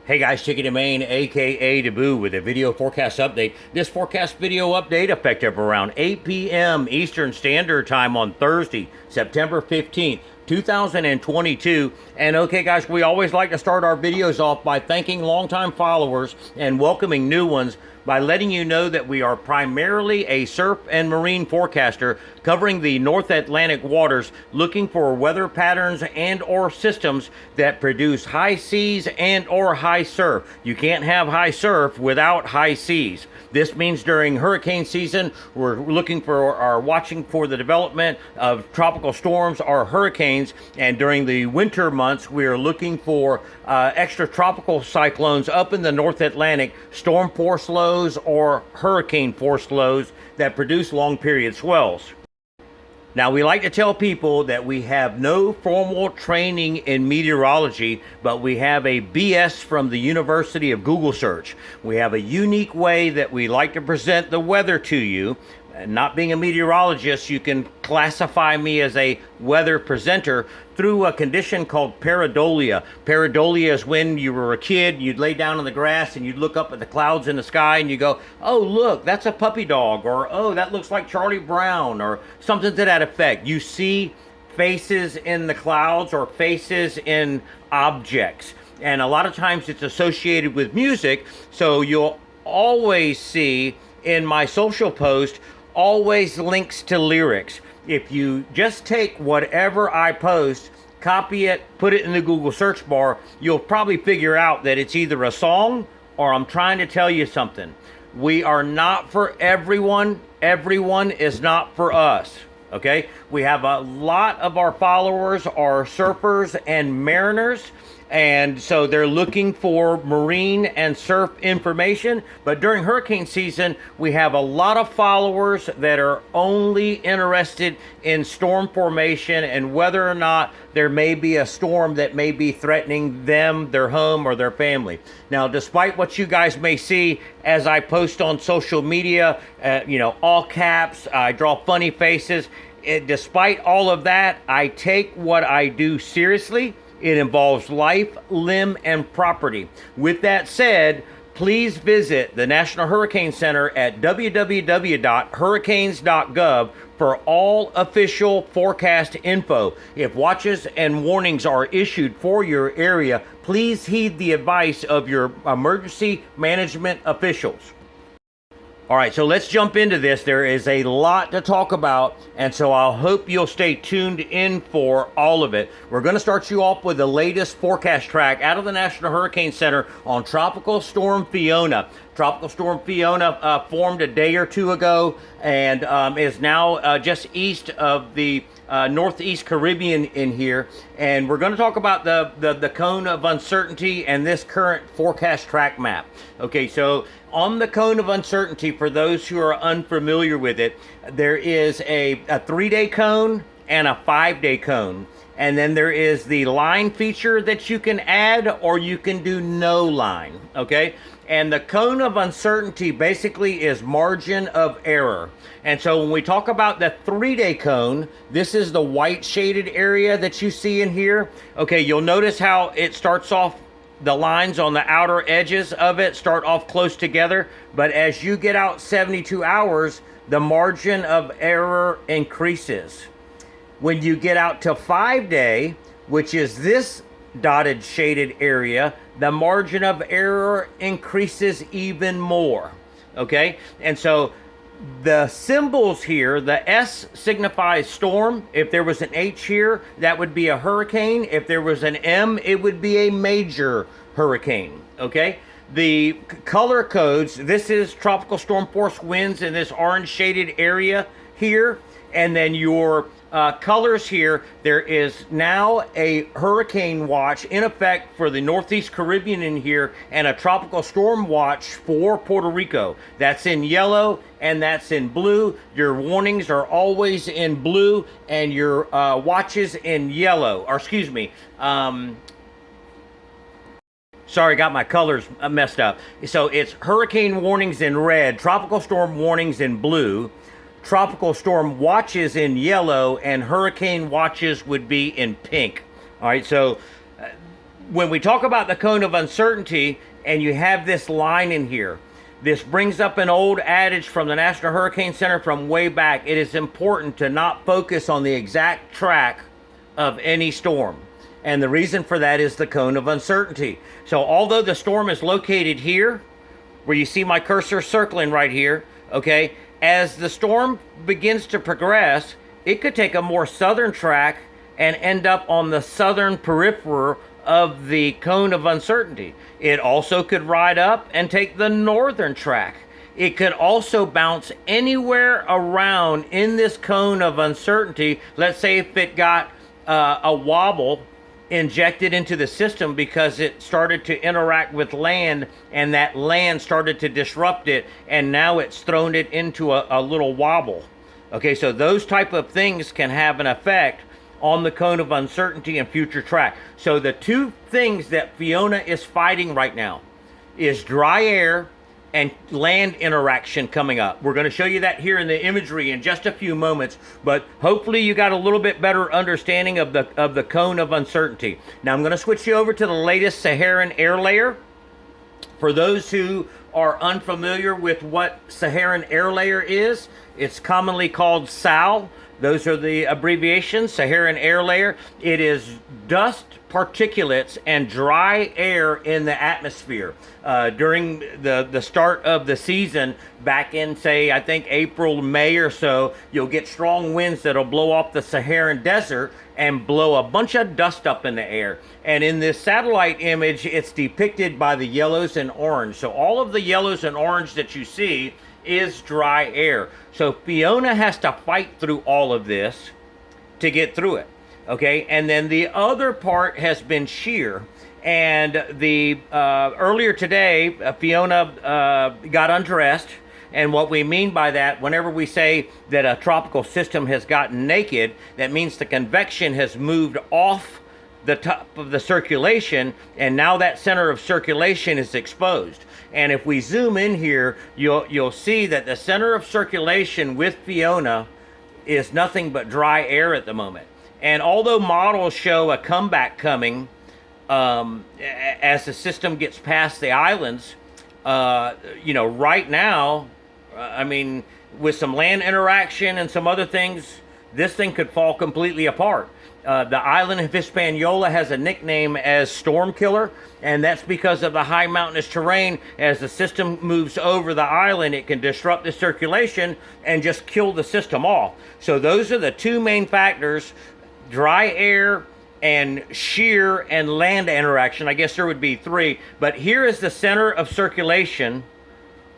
Hey guys, Chicken and Maine, aka Deboo, with a video forecast update. This forecast video update effective around 8 p.m. Eastern Standard Time on Thursday, September 15th, 2022. And okay guys, we always like to start our videos off by thanking longtime followers and welcoming new ones by letting you know that we are primarily a surf and marine forecaster covering the North Atlantic waters, looking for weather patterns and or systems that produce high seas and or high surf. You can't have high surf without high seas. This means during hurricane season, we're looking for or watching for the development of tropical storms or hurricanes, and during the winter months, we are looking for extra tropical cyclones up in the North Atlantic, storm force lows or hurricane force lows that produce long period swells. Now, we like to tell people that we have no formal training in meteorology, but we have a BS from the University of Google search. We have a unique way that we like to present the weather to you. Not being a meteorologist, you can classify me as a weather presenter through a condition called pareidolia. Pareidolia is when you were a kid, you'd lay down on the grass and you'd look up at the clouds in the sky and you go, oh, look, that's a puppy dog, or oh, that looks like Charlie Brown, or something to that effect. You see faces in the clouds or faces in objects. And a lot of times it's associated with music, so you'll always see in my social post always links to lyrics. If you just take whatever I post, copy it, put it in the Google search bar, you'll probably figure out that it's either a song or I'm trying to tell you something. We are not for everyone. Everyone is not for us. Okay? We have a lot of our followers are surfers and mariners, and so they're looking for marine and surf information. But during hurricane season, we have a lot of followers that are only interested in storm formation and whether or not there may be a storm that may be threatening them, their home, or their family. Now, despite what you guys may see as I post on social media, all caps, I draw funny faces. Despite all of that, I take what I do seriously. It involves life, limb, and property. With that said, please visit the National Hurricane Center at www.hurricanes.gov for all official forecast info. If watches and warnings are issued for your area, please heed the advice of your emergency management officials. All right, so let's jump into this. There is a lot to talk about, and so I hope you'll stay tuned in for all of it. We're going to start you off with the latest forecast track out of the National Hurricane Center on Tropical Storm Fiona. Tropical Storm Fiona formed a day or two ago and is now just east of the Northeast Caribbean in here. And we're going to talk about the cone of uncertainty and this current forecast track map. Okay, so on the cone of uncertainty, for those who are unfamiliar with it, there is a 3-day cone and a 5-day cone. And then there is the line feature that you can add, or you can do no line, okay? And the cone of uncertainty basically is margin of error. And so when we talk about the 3-day cone, this is the white shaded area that you see in here. Okay, you'll notice how it starts off, the lines on the outer edges of it start off close together. But as you get out 72 hours, the margin of error increases. When you get out to 5-day, which is this dotted shaded area, the margin of error increases even more. Okay? And so the symbols here, the S signifies storm. If there was an H here, that would be a hurricane. If there was an M, it would be a major hurricane. Okay? The color codes, this is tropical storm force winds in this orange shaded area here. And then your colors here, there is now a hurricane watch in effect for the Northeast Caribbean in here, and a tropical storm watch for Puerto Rico. That's in yellow and that's in blue. Your warnings are always in blue and your watches in yellow, or excuse me, sorry, got my colors messed up. So it's hurricane warnings in red, tropical storm warnings in blue, tropical storm watches in yellow, and hurricane watches would be in pink. All right, so when we talk about the cone of uncertainty and you have this line in here, this brings up an old adage from the National Hurricane Center from way back. It is important to not focus on the exact track of any storm. And the reason for that is the cone of uncertainty. So although the storm is located here, where you see my cursor circling right here, okay, as the storm begins to progress, it could take a more southern track and end up on the southern periphery of the cone of uncertainty. It also could ride up and take the northern track. It could also bounce anywhere around in this cone of uncertainty. Let's say if it got a wobble injected into the system because it started to interact with land and that land started to disrupt it, and now it's thrown it into a little wobble. Okay, so those type of things can have an effect on the cone of uncertainty and future track. So the two things that Fiona is fighting right now is dry air and land interaction coming up. We're going to show you that here in the imagery in just a few moments, but hopefully you got a little bit better understanding of the cone of uncertainty. Now I'm going to switch you over to the latest Saharan air layer. For those who are unfamiliar with what Saharan air layer is, it's commonly called SAL. Those are the abbreviations, Saharan air layer. It is dust, particulates, and dry air in the atmosphere. During the start of the season, back in, say, I think April, May or so, you'll get strong winds that'll blow off the Saharan desert and blow a bunch of dust up in the air. And in this satellite image, it's depicted by the yellows and orange. So all of the yellows and orange that you see is dry air. So Fiona has to fight through all of this to get through it. Okay, and then the other part has been shear. And the earlier today, Fiona got undressed. And what we mean by that, whenever we say that a tropical system has gotten naked, that means the convection has moved off the top of the circulation, and now that center of circulation is exposed. And if we zoom in here, you'll see that the center of circulation with Fiona is nothing but dry air at the moment. And although models show a comeback coming as the system gets past the islands, right now, I mean, with some land interaction and some other things, this thing could fall completely apart. The island of Hispaniola has a nickname as Storm Killer, and that's because of the high mountainous terrain. As the system moves over the island, it can disrupt the circulation and just kill the system off. So those are the two main factors: dry air and shear and land interaction. I guess there would be three, but here is the center of circulation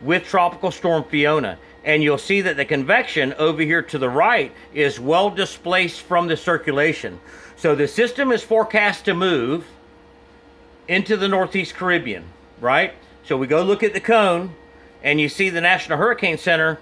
with Tropical Storm Fiona. And you'll see that the convection over here to the right is well displaced from the circulation. So the system is forecast to move into the Northeast Caribbean, right? So we go look at the cone, and you see the National Hurricane Center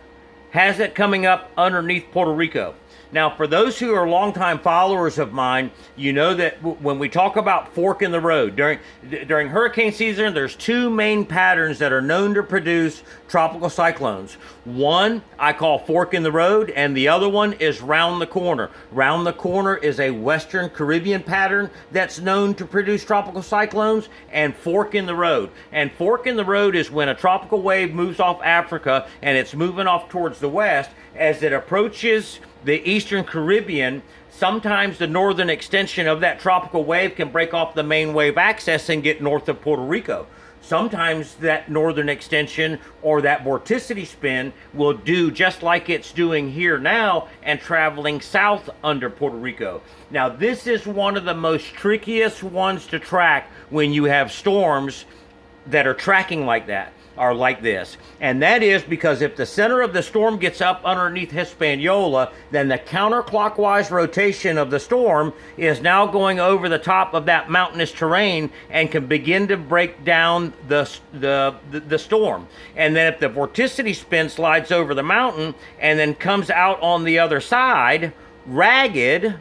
has it coming up underneath Puerto Rico. Now, for those who are longtime followers of mine, you know that when we talk about fork in the road, during hurricane season, there's two main patterns that are known to produce tropical cyclones. One I call fork in the road, and the other one is round the corner. Round the corner is a Western Caribbean pattern that's known to produce tropical cyclones, and fork in the road. And fork in the road is when a tropical wave moves off Africa and it's moving off towards the west. As it approaches the Eastern Caribbean, sometimes the northern extension of that tropical wave can break off the main wave axis and get north of Puerto Rico. Sometimes that northern extension or that vorticity spin will do just like it's doing here now and traveling south under Puerto Rico. Now, this is one of the most trickiest ones to track when you have storms that are tracking like that, are like this. And that is because if the center of the storm gets up underneath Hispaniola, then the counterclockwise rotation of the storm is now going over the top of that mountainous terrain and can begin to break down the storm. And then if the vorticity spin slides over the mountain and then comes out on the other side, ragged,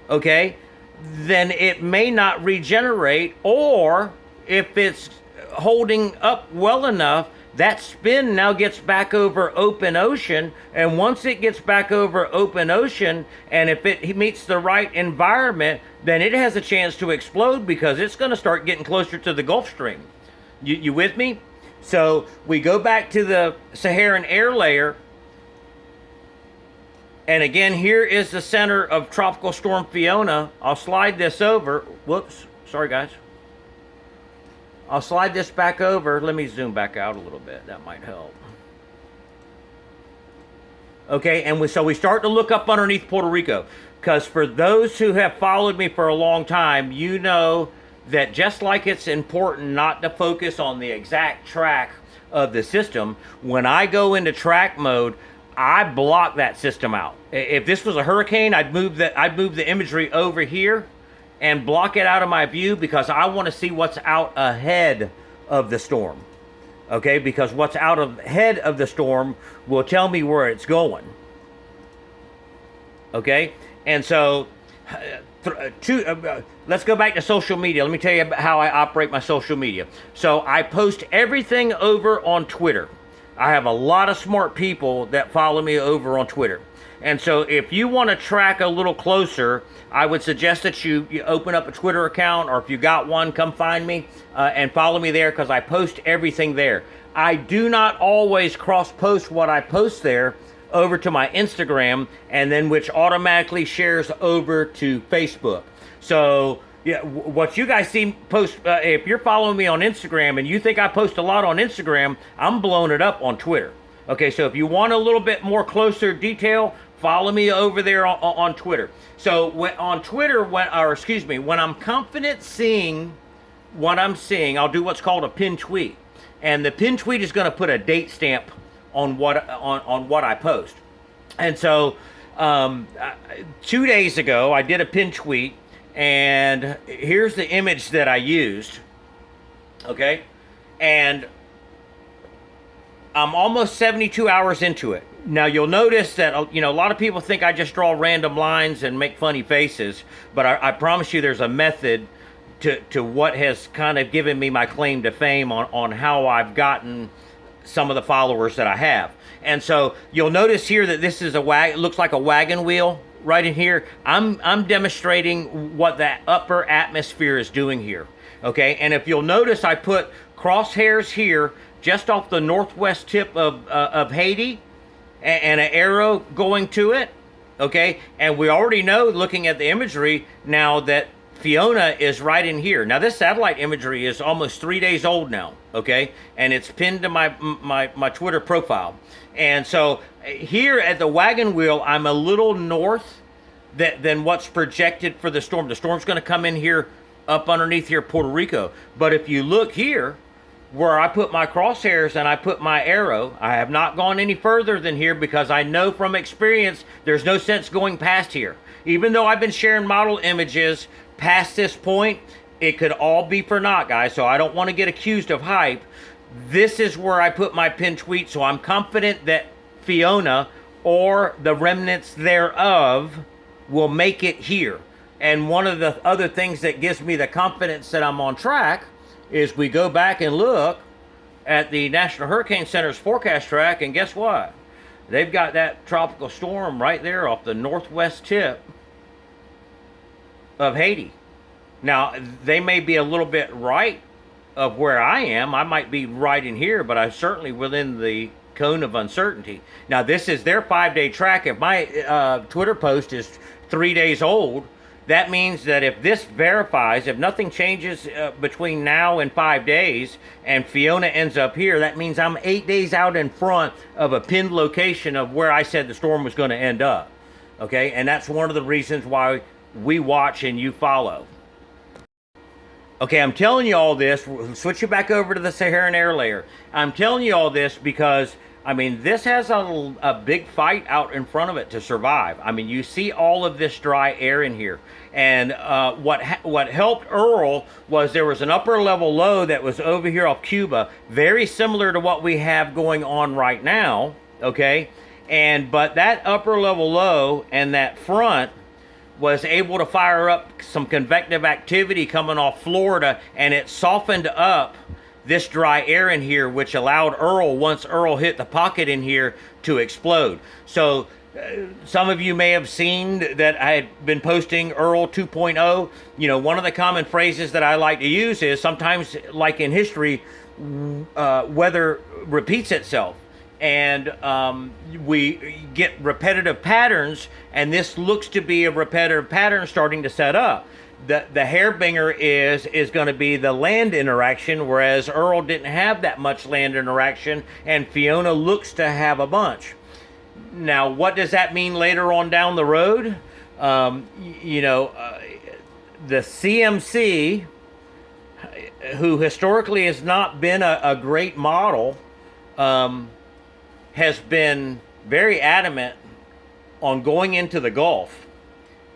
okay, then it may not regenerate, or if it's holding up well enough, that spin now gets back over open ocean, and once it gets back over open ocean, and if it meets the right environment, then it has a chance to explode because it's going to start getting closer to the Gulf Stream. You with me? So we go back to the Saharan air layer, and again, here is the center of Tropical Storm Fiona. I'll slide this over. Whoops, sorry guys. I'll slide this back over. Let me zoom back out a little bit. That might help. Okay, and so we start to look up underneath Puerto Rico. Because for those who have followed me for a long time, you know that just like it's important not to focus on the exact track of the system, when I go into track mode, I block that system out. If this was a hurricane, I'd move the imagery over here and block it out of my view because I want to see what's out ahead of the storm. Okay, because what's out ahead of the storm will tell me where it's going. Okay, and so let's go back to social media. Let me tell you how I operate my social media. So I post everything over on Twitter. I have a lot of smart people that follow me over on Twitter. And so if you want to track a little closer, I would suggest that you open up a Twitter account, or if you got one, come find me and follow me there because I post everything there. I do not always cross-post what I post there over to my Instagram, and then which automatically shares over to Facebook. So yeah, what you guys see post, if you're following me on Instagram and you think I post a lot on Instagram, I'm blowing it up on Twitter. Okay, so if you want a little bit more closer detail, follow me over there on Twitter. So on Twitter, when I'm confident seeing what I'm seeing, I'll do what's called a pin tweet. And the pin tweet is going to put a date stamp on what I post. And so 2 days ago, I did a pin tweet, and here's the image that I used. Okay, and I'm almost 72 hours into it. Now you'll notice that a lot of people think I just draw random lines and make funny faces, but I promise you there's a method to what has kind of given me my claim to fame on how I've gotten some of the followers that I have. And so you'll notice here that this is it looks like a wagon wheel right in here. I'm demonstrating what that upper atmosphere is doing here. Okay, and if you'll notice, I put crosshairs here just off the northwest tip of Haiti, and an arrow going to it. Okay, and we already know, looking at the imagery now, that Fiona is right in here. Now this satellite imagery is almost 3 days old now, okay? And it's pinned to my Twitter profile. And so here at the wagon wheel, I'm a little north than what's projected for the storm. The storm's gonna come in here up underneath here, Puerto Rico. But if you look here, where I put my crosshairs and I put my arrow, I have not gone any further than here because I know from experience there's no sense going past here. Even though I've been sharing model images past this point, it could all be for naught, guys, so I don't want to get accused of hype. This is where I put my pin tweet, so I'm confident that Fiona or the remnants thereof will make it here. And one of the other things that gives me the confidence that I'm on track is we go back and look at the National Hurricane Center's forecast track, and guess what? They've got that tropical storm right there off the northwest tip of Haiti. Now, they may be a little bit right of where I am. I might be right in here, but I'm certainly within the cone of uncertainty. Now, this is their 5-day track. If my Twitter post is 3 days old, that means that if this verifies, if nothing changes between now and 5 days, and Fiona ends up here, that means I'm 8 days out in front of a pinned location of where I said the storm was going to end up. Okay, and that's one of the reasons why we watch and you follow. Okay, I'm telling you all this. We'll switch you back over to the Saharan air layer. I'm telling you all this because, I mean, this has a big fight out in front of it to survive. I mean, you see all of this dry air in here. And what helped Earl was there was an upper level low that was over here off Cuba, very similar to what we have going on right now, okay? But that upper level low and that front was able to fire up some convective activity coming off Florida, and it softened up this dry air in here, which allowed Earl, once Earl hit the pocket in here, to explode. So some of you may have seen that I had been posting Earl 2.0. You know, one of the common phrases that I like to use is sometimes, like in history, weather repeats itself. And we get repetitive patterns, and this looks to be a repetitive pattern starting to set up. The hairbringer is going to be the land interaction, whereas Earl didn't have that much land interaction, and Fiona looks to have a bunch. Now, what does that mean later on down the road? You know, the CMC, who historically has not been a great model, has been very adamant on going into the Gulf.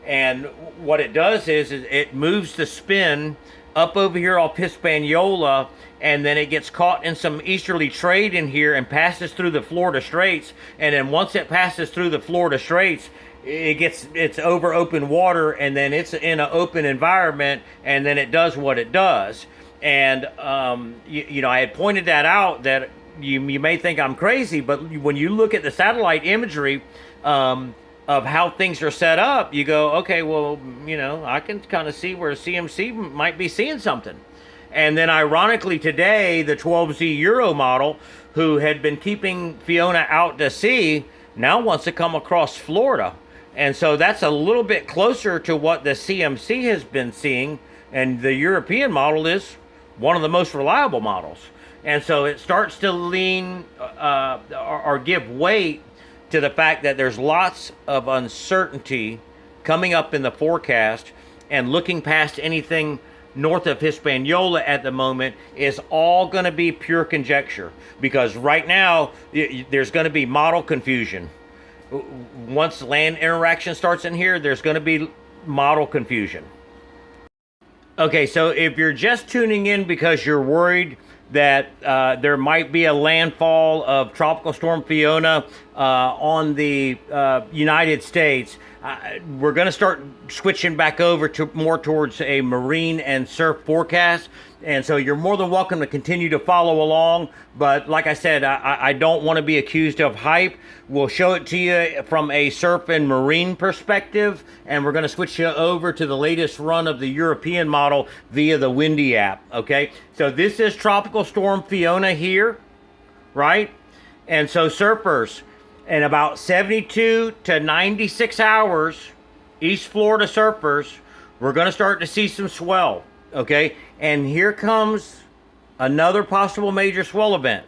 And what it does is it moves the spin up over here off Hispaniola, and then it gets caught in some easterly trade in here and passes through the Florida Straits. And then once it passes through the Florida Straits, it's over open water, and then it's in an open environment, and then it does what it does. And you know, I had pointed that out, that you may think I'm crazy, but when you look at the satellite imagery of how things are set up, you go, okay, well, you know, I can kind of see where CMC might be seeing something. And then ironically today, the 12Z Euro model, who had been keeping Fiona out to sea, now wants to come across Florida. And so that's a little bit closer to what the CMC has been seeing, and the European model is one of the most reliable models. And so it starts to lean or give weight to the fact that there's lots of uncertainty coming up in the forecast, and looking past anything north of Hispaniola at the moment is all going to be pure conjecture, because right now there's going to be model confusion. Once land interaction starts in here, there's going to be model confusion. Okay, so if you're just tuning in because you're worried that there might be a landfall of Tropical Storm Fiona on the United States, we're going to start switching back over to more towards a marine and surf forecast. And so you're more than welcome to continue to follow along. But like I said, I don't want to be accused of hype. We'll show it to you from a surf and marine perspective. And we're going to switch you over to the latest run of the European model via the Windy app. Okay, so this is Tropical Storm Fiona here, right? And so surfers, in about 72 to 96 hours, East Florida surfers, we're going to start to see some swell. Okay, and here comes another possible major swell event.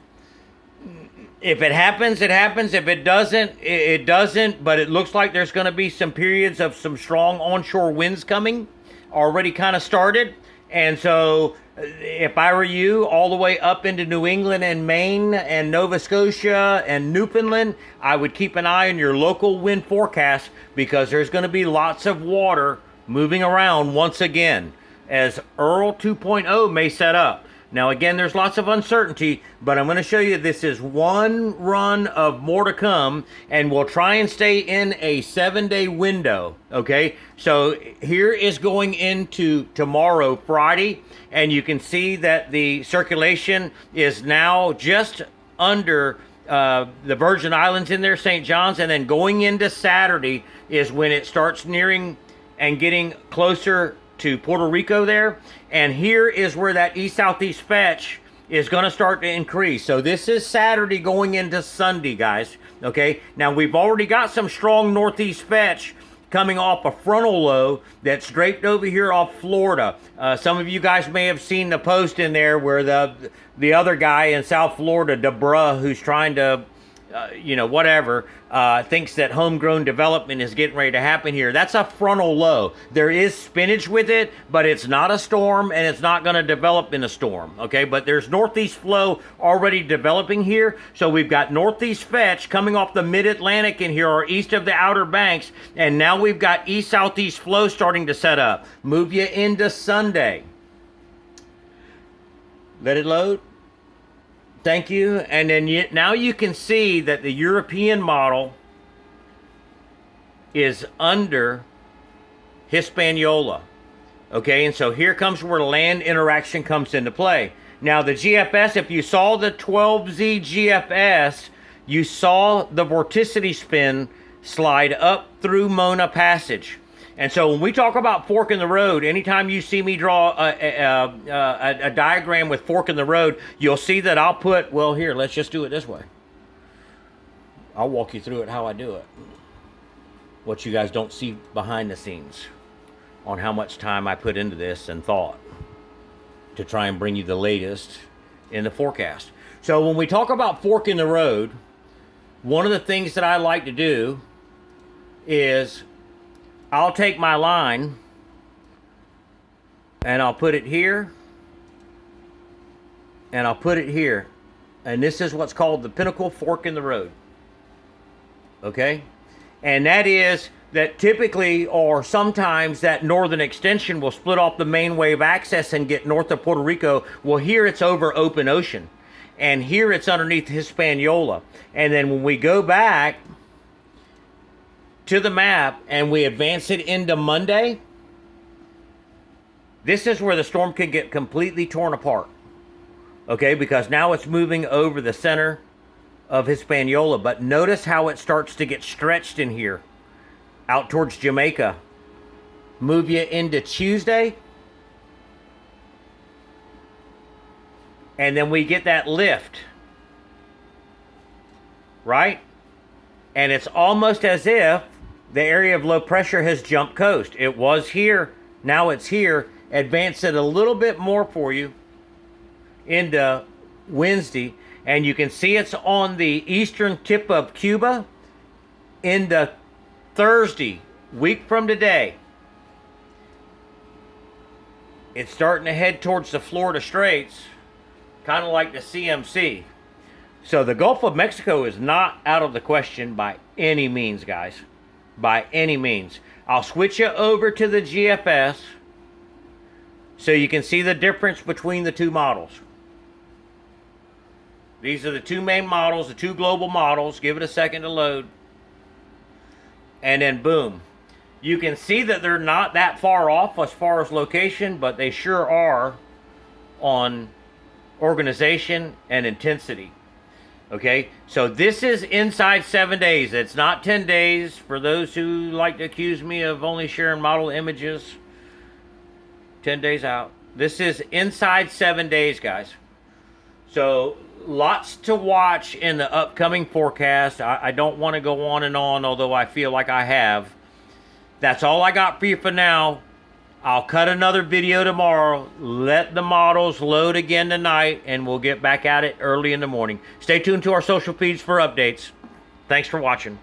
If it happens, it happens. If it doesn't, it doesn't. But it looks like there's going to be some periods of some strong onshore winds coming, already kind of started. And so if I were you, all the way up into New England and Maine and Nova Scotia and Newfoundland, I would keep an eye on your local wind forecast, because there's going to be lots of water moving around once again, as Earl 2.0 may set up. Now again, there's lots of uncertainty, but I'm going to show you this is one run of more to come, and we'll try and stay in a 7-day window. Okay, so here is going into tomorrow, Friday, and you can see that the circulation is now just under the Virgin Islands in there, St. John's, and then going into Saturday is when it starts nearing and getting closer to Puerto Rico there. And here is where that east-southeast fetch is going to start to increase. So this is Saturday going into Sunday, guys. Okay, now we've already got some strong northeast fetch coming off a frontal low that's draped over here off Florida. Some of you guys may have seen the post in there where the other guy in South Florida, DeBruh, who's trying to you know, whatever, thinks that homegrown development is getting ready to happen here. That's a frontal low. There is spinach with it, but it's not a storm, and it's not going to develop in a storm, okay? But there's northeast flow already developing here. So we've got northeast fetch coming off the mid-Atlantic in here, or east of the Outer Banks, and now we've got east-southeast flow starting to set up. Move you into Sunday. Let it load. Thank you. And then now you can see that the European model is under Hispaniola. Okay, and so here comes where the land interaction comes into play. Now the GFS, if you saw the 12Z GFS, you saw the vorticity spin slide up through Mona Passage. And so when we talk about fork in the road, anytime you see me draw a diagram with fork in the road, you'll see that I'll put, well, here, let's just do it this way. I'll walk you through it how I do it. What you guys don't see behind the scenes on how much time I put into this and thought to try and bring you the latest in the forecast. So when we talk about fork in the road, one of the things that I like to do is I'll take my line and I'll put it here and I'll put it here. And this is what's called the pinnacle fork in the road. Okay? And that is that typically or sometimes that northern extension will split off the main wave axis and get north of Puerto Rico. Well, here it's over open ocean. And here it's underneath Hispaniola. And then when we go back to the map and we advance it into Monday, this is where the storm can get completely torn apart. Okay, because now it's moving over the center of Hispaniola. But notice how it starts to get stretched in here, out towards Jamaica. Move you into Tuesday. And then we get that lift. Right? And it's almost as if the area of low pressure has jumped coast. It was here. Now it's here. Advance it a little bit more for you into Wednesday. And you can see it's on the eastern tip of Cuba into Thursday, week from today. It's starting to head towards the Florida Straits, kind of like the CMC. So the Gulf of Mexico is not out of the question by any means, guys. By any means. I'll switch you over to the GFS so you can see the difference between the two models. These are the two main models, the two global models. Give it a second to load. And then boom. You can see that they're not that far off as far as location, but they sure are on organization and intensity. Okay, so this is inside 7 days. It's not 10 days. For those who like to accuse me of only sharing model images 10 days out. This is inside 7 days, guys. So lots to watch in the upcoming forecast. I don't want to go on and on, although I feel like I have. That's all I got for you for now. I'll cut another video tomorrow. Let the models load again tonight, and we'll get back at it early in the morning. Stay tuned to our social feeds for updates. Thanks for watching.